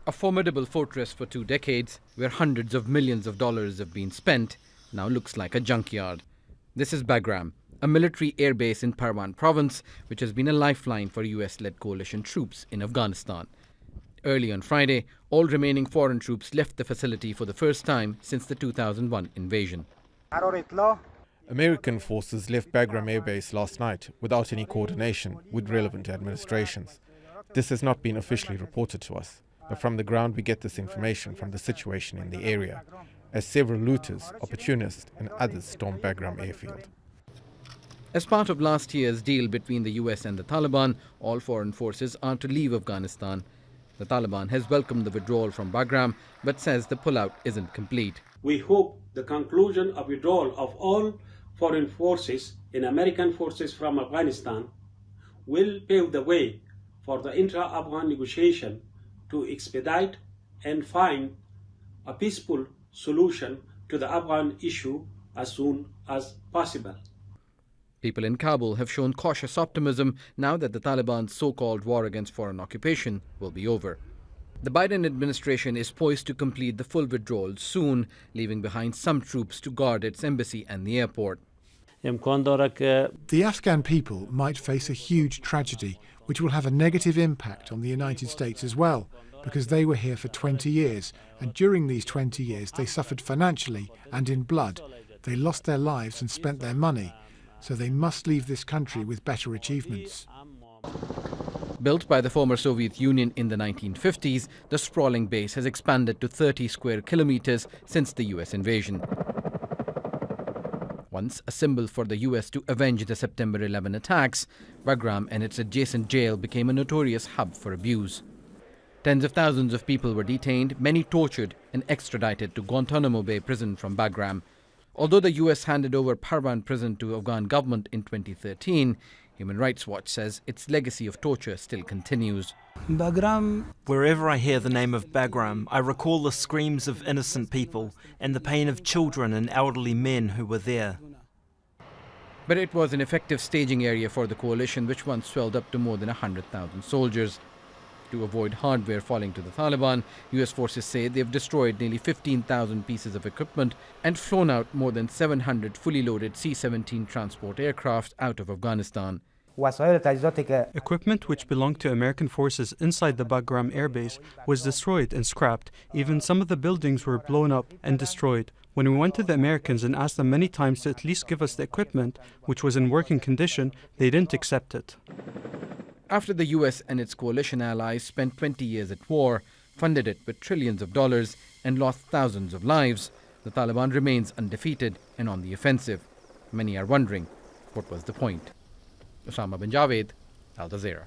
A formidable fortress for 2 decades, where hundreds of millions of dollars have been spent, now looks like a junkyard. This is Bagram, a military airbase in Parwan province, which has been a lifeline for US-led coalition troops in Afghanistan. Early on Friday, all remaining foreign troops left the facility for the first time since the 2001 invasion. American forces left Bagram Air Base last night without any coordination with relevant administrations. This has not been officially reported to us, but from the ground we get this information from the situation in the area, as several looters, opportunists and others stormed Bagram airfield. As part of last year's deal between the US and the Taliban, all foreign forces are to leave Afghanistan. The Taliban has welcomed the withdrawal from Bagram, but says the pullout isn't complete. We hope the conclusion of withdrawal of all foreign forces and American forces from Afghanistan will pave the way for the intra-Afghan negotiation to expedite and find a peaceful solution to the Afghan issue as soon as possible. People in Kabul have shown cautious optimism now that the Taliban's so-called war against foreign occupation will be over. The Biden administration is poised to complete the full withdrawal soon, leaving behind some troops to guard its embassy and the airport. The Afghan people might face a huge tragedy, which will have a negative impact on the United States as well, because they were here for 20 years, and during these 20 years they suffered financially and in blood. They lost their lives and spent their money, so they must leave this country with better achievements. Built by the former Soviet Union in the 1950s, the sprawling base has expanded to 30 square kilometers since the US invasion. Once a symbol for the US to avenge the September 11 attacks, Bagram and its adjacent jail became a notorious hub for abuse. Tens of thousands of people were detained, many tortured and extradited to Guantanamo Bay prison from Bagram. Although the US handed over Parwan prison to Afghan government in 2013, Human Rights Watch says its legacy of torture still continues. Wherever I hear the name of Bagram, I recall the screams of innocent people and the pain of children and elderly men who were there. But it was an effective staging area for the coalition, which once swelled up to more than 100,000 soldiers. To avoid hardware falling to the Taliban, US forces say they've destroyed nearly 15,000 pieces of equipment and flown out more than 700 fully loaded C-17 transport aircraft out of Afghanistan. Equipment which belonged to American forces inside the Bagram airbase was destroyed and scrapped. Even some of the buildings were blown up and destroyed. When we went to the Americans and asked them many times to at least give us the equipment, which was in working condition, they didn't accept it. After the US and its coalition allies spent 20 years at war, funded it with trillions of dollars and lost thousands of lives, the Taliban remains undefeated and on the offensive. Many are wondering, what was the point? Osama bin Javed, Al Jazeera.